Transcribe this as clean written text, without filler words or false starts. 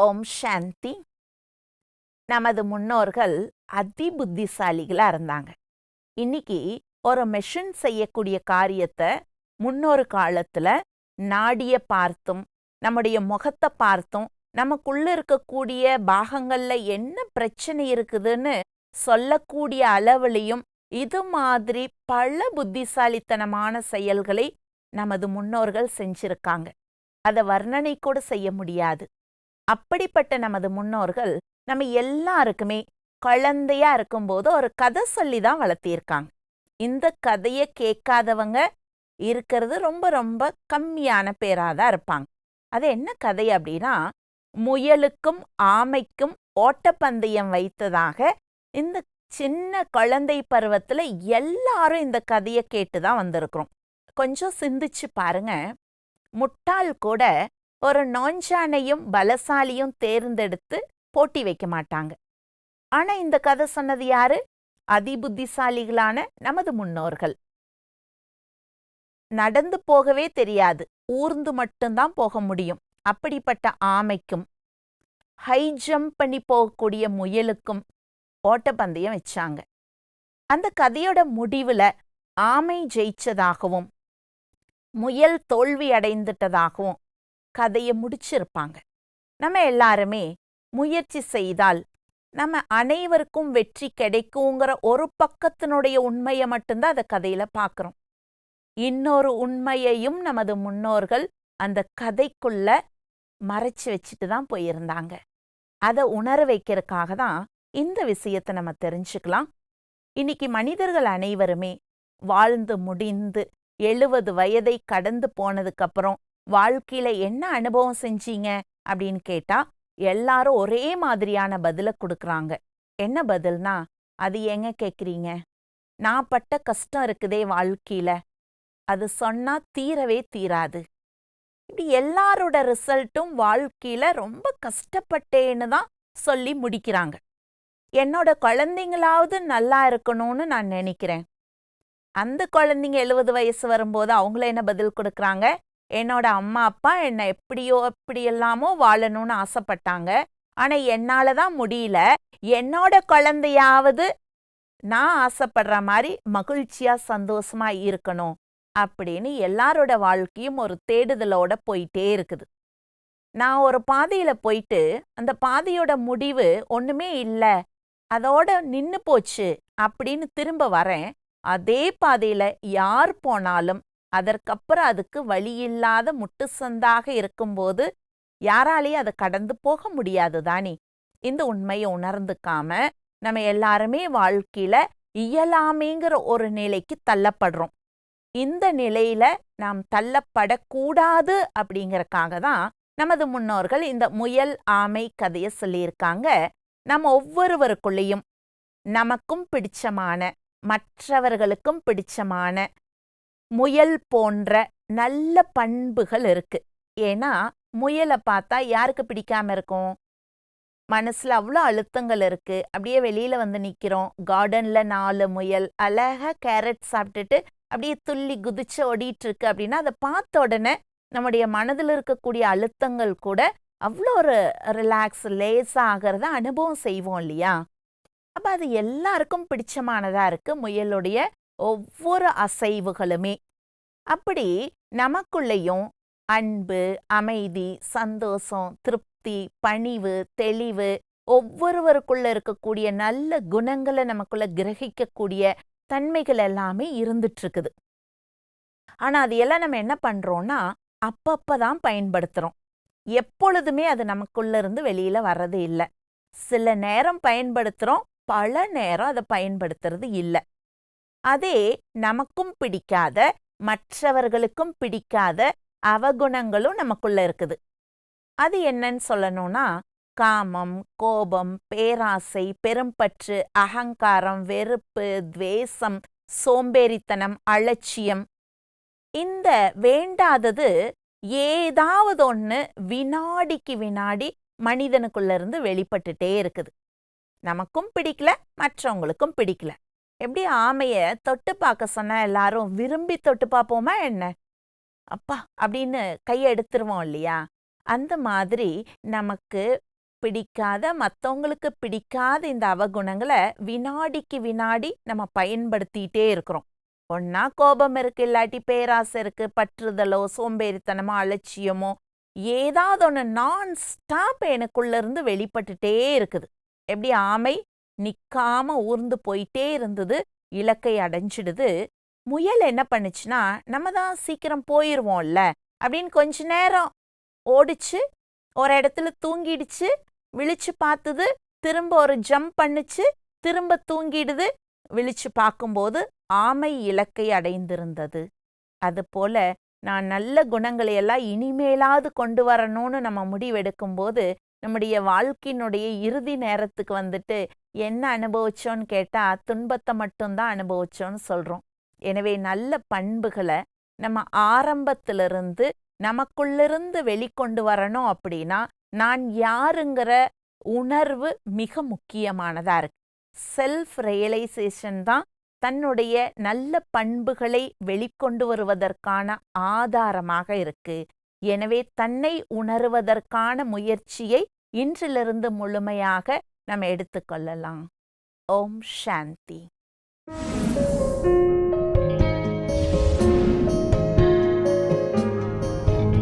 ஓம் சாந்தி. நமது முன்னோர்கள் அதி புத்திசாலிகளா இருந்தாங்க. இன்னைக்கு ஒரு மெஷின் செய்யக்கூடிய காரியத்தை முன்னொரு காலத்துல நாடிய பார்த்தும் நம்முடைய முகத்தை பார்த்தும் நமக்குள்ள இருக்கக்கூடிய பாகங்கள்ல என்ன பிரச்சனை இருக்குதுன்னு சொல்லக்கூடிய அளவுலையும் இது மாதிரி பல புத்திசாலித்தனமான செயல்களை நமது முன்னோர்கள் செஞ்சிருக்காங்க. அதை வர்ணனை கூட செய்ய முடியாது. அப்படிப்பட்ட நமது முன்னோர்கள் நம்ம எல்லாருக்குமே குழந்தையா இருக்கும்போது ஒரு கதை சொல்லி தான் வளர்த்திருக்காங்க. இந்த கதையை கேட்காதவங்க இருக்கிறது ரொம்ப ரொம்ப கம்மியான பேராக தான் இருப்பாங்க. அது என்ன கதை அப்படின்னா, முயலுக்கும் ஆமைக்கும் ஓட்டப்பந்தயம் வைத்ததாக இந்த சின்ன குழந்தை பருவத்துல எல்லாரும் இந்த கதையை கேட்டுதான் வந்திருக்கிறோம். கொஞ்சம் சிந்திச்சு பாருங்க. முட்டாள் கூட ஒரு நோஞ்சானையும் பலசாலியும் தேர்ந்தெடுத்து போட்டி வைக்க மாட்டாங்க. ஆனா இந்த கதை சொன்னது யாரு? அதிபுத்திசாலிகளான நமது முன்னோர்கள். நடந்து போகவே தெரியாது, ஊர்ந்து மட்டும்தான் போக முடியும். அப்படிப்பட்ட ஆமைக்கும் ஹை ஜம்ப் பண்ணி போகக்கூடிய முயலுக்கும் ஓட்டப்பந்தயம் வச்சாங்க. அந்த கதையோட முடிவுல ஆமை ஜெயிச்சதாகவும் முயல் தோல்வி அடைந்துட்டதாகவும் கதையை முடிச்சிருப்பாங்க. நம்ம எல்லாருமே முயற்சி செய்தால் நம்ம அனைவருக்கும் வெற்றி கிடைக்குங்கிற ஒரு பக்கத்தினுடைய உண்மையை மட்டும்தான் அந்த கதையில பார்க்குறோம். இன்னொரு உண்மையையும் நமது முன்னோர்கள் அந்த கதைக்குள்ள மறைச்சு வச்சுட்டு தான் போயிருந்தாங்க. அதை உணர வைக்கிறதுக்காக தான் இந்த விஷயத்தை நம்ம தெரிஞ்சுக்கலாம். இன்னைக்கு மனிதர்கள் அனைவருமே வாழ்ந்து முடிந்து 70 வயதை கடந்து போனதுக்கு அப்புறம் வாழ்க்கையில என்ன அனுபவம் செஞ்சீங்க அப்படின்னு கேட்டா எல்லாரும் ஒரே மாதிரியான பதிலை கொடுக்குறாங்க. என்ன பதில்னா, அது எங்க கேட்குறீங்க, நான் பட்ட கஷ்டம் இருக்குதே வாழ்க்கையில, அது சொன்னா தீரவே தீராது. இப்படி எல்லாரோட ரிசல்ட்டும் வாழ்க்கையில ரொம்ப கஷ்டப்பட்டேன்னு தான் சொல்லி முடிக்கிறாங்க. என்னோட குழந்தைங்களாவது நல்லா இருக்கணும்னு நான் நினைக்கிறேன். அந்த குழந்தைங்க 70 வயசு வரும்போது அவங்கள என்ன பதில் கொடுக்குறாங்க? என்னோட அம்மா அப்பா என்னை எப்படியோ எப்படியெல்லாமோ வாழணும்னு ஆசைப்பட்டாங்க, ஆனா என்னால தான் முடியல. என்னோட குழந்தையாவது நான் ஆசைப்படுற மாதிரி மகிழ்ச்சியா சந்தோஷமா இருக்கணும் அப்படின்னு எல்லாரோட வாழ்க்கையும் ஒரு தேடுதலோட போயிட்டே இருக்குது. நான் ஒரு பாதையில போயிட்டு அந்த பாதையோட முடிவு ஒண்ணுமே இல்லை, அதோட நின்னு போச்சு அப்படின்னு திரும்ப வரேன். அதே பாதையில யார் போனாலும் அதற்கப்புறம் அதுக்கு வழியில்லாத முட்டுசந்தாக இருக்கும்போது யாராலையும் அதை கடந்து போக முடியாது தானே. இந்த உண்மையை உணர்ந்துக்காம நம்ம எல்லாருமே வாழ்க்கையில இயலாமைங்கிற ஒரு நிலைக்கு தள்ளப்படுறோம். இந்த நிலையில நாம் தள்ளப்படக்கூடாது அப்படிங்கறக்காக தான் நமது முன்னோர்கள் இந்த முயல் ஆமை கதையை சொல்லியிருக்காங்க. நம்ம ஒவ்வொருவருக்குள்ளேயும் நமக்கும் பிடிச்சமான மற்றவர்களுக்கும் பிடிச்சமான முயல் போன்ற நல்ல பண்புகள் இருக்கு. ஏன்னா முயலை பார்த்தா யாருக்கு பிடிக்காம இருக்கும்? மனசுல அவ்வளோ அழுத்தங்கள் இருக்கு. அப்படியே வெளியில வந்து நிக்கிறோம், கார்டன்ல 4 முயல் அழகா கேரட் சாப்பிட்டுட்டு அப்படியே துள்ளி குதிச்சு ஓடிட்டு இருக்கு அப்படின்னா அதை பார்த்த உடனே நம்முடைய மனதில் இருக்கக்கூடிய அழுத்தங்கள் கூட அவ்வளோ ஒரு ரிலாக்ஸ் லேஸா ஆகிறத அனுபவம் செய்வோம் இல்லையா? அப்ப அது எல்லாருக்கும் பிடிச்சமானதா இருக்கு முயலுடைய ஒவ்வொரு அசைவுகளுமே. அப்படி நமக்குள்ளேயும் அன்பு, அமைதி, சந்தோஷம், திருப்தி, பணிவு, தெளிவு, ஒவ்வொருவருக்குள்ள இருக்கக்கூடிய நல்ல குணங்களை நமக்குள்ள கிரகிக்கக்கூடிய தன்மைகள் எல்லாமே இருந்துட்டு இருக்குது. ஆனா அது எல்லாம் நம்ம என்ன பண்றோம்னா அப்பப்பதான் பயன்படுத்துறோம். எப்பொழுதுமே அது நமக்குள்ள இருந்து வெளியில வர்றது இல்லை. சில நேரம் பயன்படுத்துறோம், பல நேரம் அதை பயன்படுத்துறது இல்லை. அதே நமக்கும் பிடிக்காத மற்றவர்களுக்கும் பிடிக்காத அவகுணங்களும் நமக்குள்ள இருக்குது. அது என்னன்னு சொல்லணும்னா காமம், கோபம், பேராசை, பெரும்பற்று, அகங்காரம், வெறுப்பு, துவேஷம், சோம்பேறித்தனம், அலட்சியம். இந்த வேண்டாதது ஏதாவது ஒன்று வினாடிக்கு வினாடி மனிதனுக்குள்ள இருந்து வெளிப்பட்டுட்டே இருக்குது. நமக்கும் பிடிக்கல, மற்றவங்களுக்கும் பிடிக்கல. எப்படி ஆமைய தொட்டு பார்க்க சொன்னா எல்லாரும் விரும்பி தொட்டு பார்ப்போமா என்ன? அப்பா அப்படின்னு கையை எடுத்துருவோம் இல்லையா? அந்த மாதிரி நமக்கு பிடிக்காத மத்தவங்களுக்கு பிடிக்காத இந்த அவகுணங்களை வினாடிக்கு வினாடி நம்ம பயன்படுத்திட்டே இருக்கிறோம். ஒன்னா கோபம் இருக்கு, இல்லாட்டி பேராசை இருக்கு, பற்றுதலோ சோம்பேறித்தனமோ அலட்சியமோ ஏதாவது ஒன்று நான் ஸ்டாப் எனக்குள்ள இருந்து வெளிப்பட்டுட்டே இருக்குது. எப்படி ஆமை நிக்காம ஊர்ந்து போயிட்டே இருந்தது, இலக்கை அடைஞ்சிடுது. முயல் என்ன பண்ணுச்சுன்னா, நம்ம தான் சீக்கிரம் போயிருவோம்ல அப்படின்னு கொஞ்ச நேரம் ஓடிச்சு, ஒரு இடத்துல தூங்கிடுச்சு, விழிச்சு பார்த்தது, திரும்ப ஒரு ஜம்ப் பண்ணுச்சு, திரும்ப தூங்கிடுது. விழிச்சு பார்க்கும்போது ஆமை இலக்கை அடைந்திருந்தது. அதுபோல நான் நல்ல குணங்களை எல்லாம் இனிமேலாவது கொண்டு வரணும்னு நம்ம முடிவெடுக்கும்போது நம்முடைய வாழ்க்கையினுடைய இறுதி நேரத்துக்கு வந்துட்டு என்ன அனுபவிச்சோன்னு கேட்டா துன்பத்தை மட்டும்தான் அனுபவிச்சோன்னு சொல்றோம். எனவே நல்ல பண்புகளை நம்ம ஆரம்பத்திலிருந்து நமக்குள்ளிருந்து வெளிக்கொண்டு வரணும் அப்படின்னா நான் யாருங்கிற உணர்வு மிக முக்கியமானதா இருக்கு. செல்ஃப் ரியலைசேஷன் தான் தன்னுடைய நல்ல பண்புகளை வெளிக்கொண்டு வருவதற்கான ஆதாரமாக இருக்கு. எனவே தன்னை உணருவதற்கான முயற்சியை இன்றிலிருந்து முழுமையாக நம்ம எடுத்துக்கொள்ளலாம். ஓம் சாந்தி.